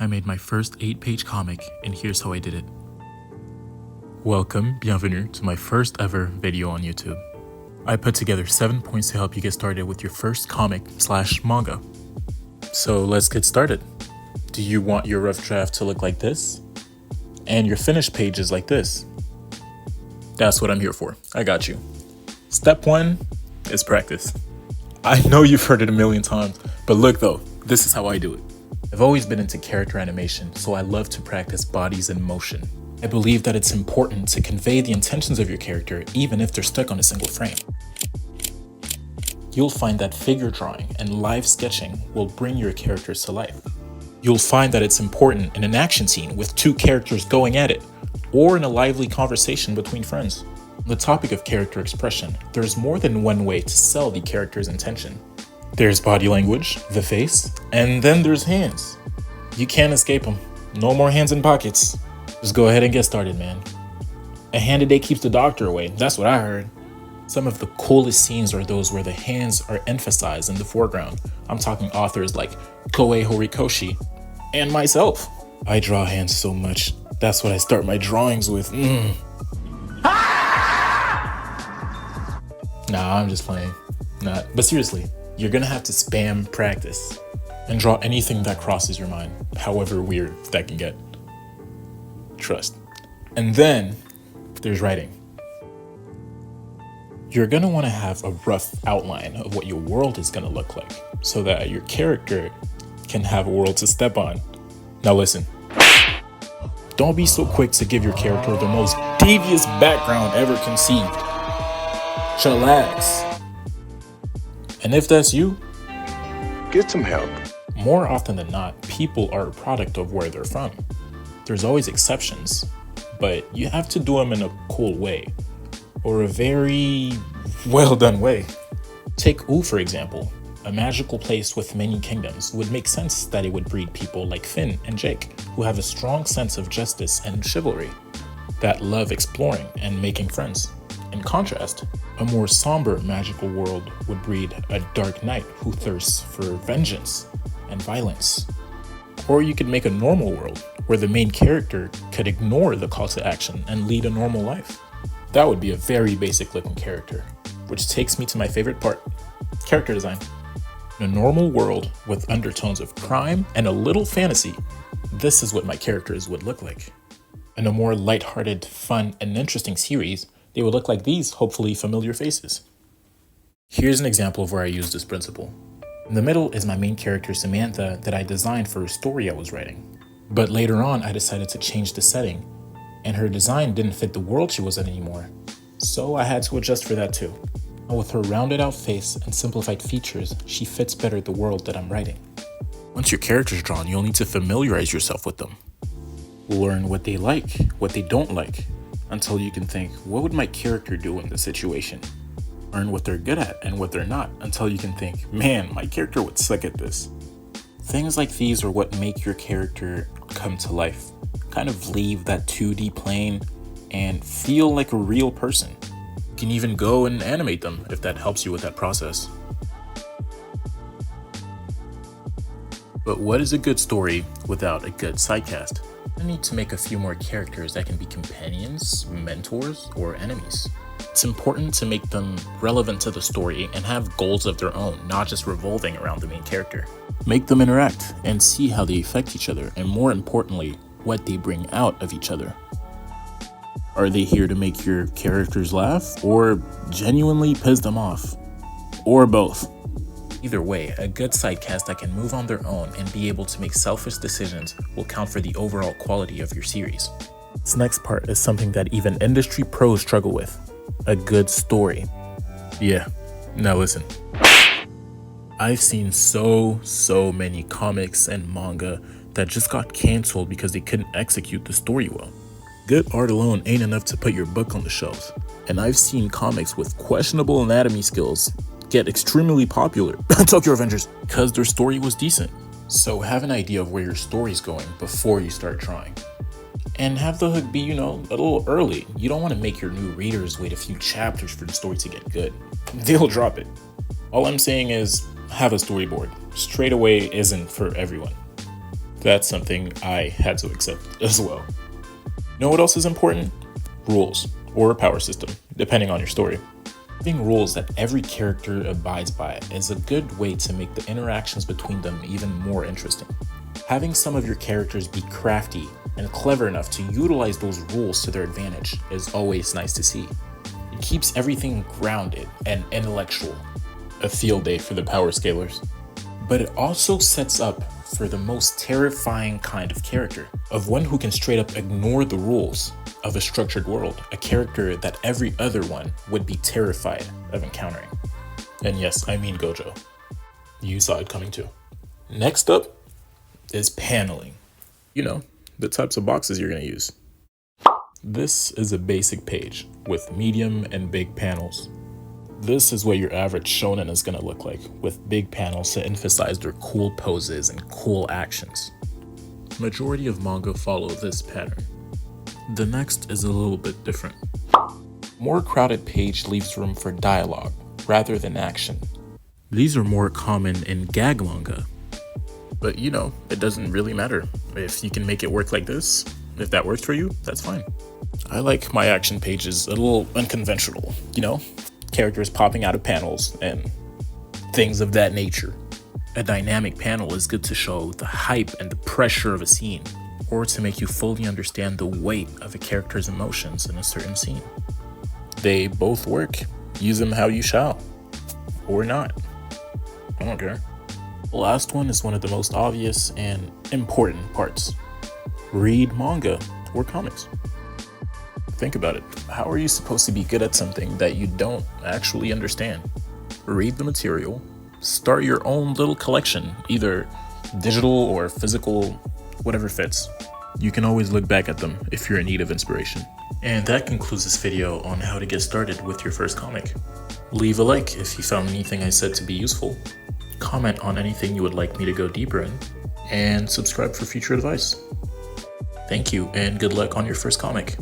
I made my first 8-page comic, and here's how I did it. Welcome, bienvenue, to my first ever video on YouTube. I put together 7 points to help you get started with your first comic/manga. So let's get started. Do you want your rough draft to look like this? And your finished pages like this? That's what I'm here for. I got you. Step 1 is practice. I know you've heard it a million times, but look though, this is how I do it. I've always been into character animation, so I love to practice bodies in motion. I believe that it's important to convey the intentions of your character even if they're stuck on a single frame. You'll find that figure drawing and live sketching will bring your characters to life. You'll find that it's important in an action scene with 2 characters going at it, or in a lively conversation between friends. On the topic of character expression, there's more than one way to sell the character's intention. There's body language, the face, and then there's hands. You can't escape them. No more hands in pockets. Just go ahead and get started, man. A hand a day keeps the doctor away, that's what I heard. Some of the coolest scenes are those where the hands are emphasized in the foreground. I'm talking authors like Koei Horikoshi and myself. I draw hands so much, that's what I start my drawings with. Nah, I'm just playing. Nah, but seriously, you're gonna have to spam practice and draw anything that crosses your mind, however weird that can get. Trust. And then there's writing. You're gonna wanna have a rough outline of what your world is gonna look like so that your character can have a world to step on. Now listen, don't be so quick to give your character the most devious background ever conceived. Chillax. And if that's you, get some help. More often than not, people are a product of where they're from. There's always exceptions, but you have to do them in a cool way, or a very well done way. Take U, for example. A magical place with many kingdoms would make sense that it would breed people like Finn and Jake, who have a strong sense of justice and chivalry, that love exploring and making friends. In contrast, a more somber magical world would breed a dark knight who thirsts for vengeance and violence. Or you could make a normal world where the main character could ignore the call to action and lead a normal life. That would be a very basic looking character, which takes me to my favorite part, character design. In a normal world with undertones of crime and a little fantasy, this is what my characters would look like. In a more lighthearted, fun, and interesting series, they would look like these hopefully familiar faces. Here's an example of where I use this principle. In the middle is my main character Samantha that I designed for a story I was writing. But later on I decided to change the setting, and her design didn't fit the world she was in anymore. So I had to adjust for that too. And with her rounded out face and simplified features, she fits better the world that I'm writing. Once your character's drawn, you'll need to familiarize yourself with them. Learn what they like, what they don't like, until you can think, what would my character do in this situation? Learn what they're good at and what they're not, until you can think, man, my character would suck at this. Things like these are what make your character come to life. Kind of leave that 2D plane and feel like a real person. You can even go and animate them if that helps you with that process. But what is a good story without a good sidecast? I need to make a few more characters that can be companions, mentors, or enemies. It's important to make them relevant to the story and have goals of their own, not just revolving around the main character. Make them interact and see how they affect each other, and more importantly, what they bring out of each other. Are they here to make your characters laugh, or genuinely piss them off? Or both? Either way, a good sidecast that can move on their own and be able to make selfish decisions will count for the overall quality of your series. This next part is something that even industry pros struggle with. A good story. Yeah, now listen. I've seen so many comics and manga that just got canceled because they couldn't execute the story well. Good art alone ain't enough to put your book on the shelf. And I've seen comics with questionable anatomy skills get extremely popular, Tokyo Avengers, because their story was decent. So have an idea of where your story's going before you start drawing. And have the hook be, a little early. You don't want to make your new readers wait a few chapters for the story to get good. They'll drop it. All I'm saying is have a storyboard. Straight away isn't for everyone. That's something I had to accept as well. Know what else is important? Rules, or a power system, depending on your story. Having rules that every character abides by is a good way to make the interactions between them even more interesting. Having some of your characters be crafty and clever enough to utilize those rules to their advantage is always nice to see. It keeps everything grounded and intellectual. A field day for the power scalers. But it also sets up for the most terrifying kind of character, of one who can straight up ignore the rules of a structured world, a character that every other one would be terrified of encountering. And yes, I mean Gojo. You saw it coming too. Next up is paneling. You know, the types of boxes you're gonna use. This is a basic page with medium and big panels. This is what your average shonen is gonna look like, with big panels to emphasize their cool poses and cool actions. Majority of manga follow this pattern. The next is a little bit different. More crowded page leaves room for dialogue rather than action. These are more common in gag manga. But you know, it doesn't really matter. If you can make it work like this, if that works for you, that's fine. I like my action pages a little unconventional, you know? Characters popping out of panels and things of that nature. A dynamic panel is good to show the hype and the pressure of a scene, or to make you fully understand the weight of a character's emotions in a certain scene. They both work. Use them how you shall. Or not. I don't care. The last one is one of the most obvious and important parts. Read manga or comics. Think about it. How are you supposed to be good at something that you don't actually understand? Read the material, start your own little collection, either digital or physical, whatever fits. You can always look back at them if you're in need of inspiration. And that concludes this video on how to get started with your first comic. Leave a like if you found anything I said to be useful. Comment on anything you would like me to go deeper in, and subscribe for future advice. Thank you, and good luck on your first comic.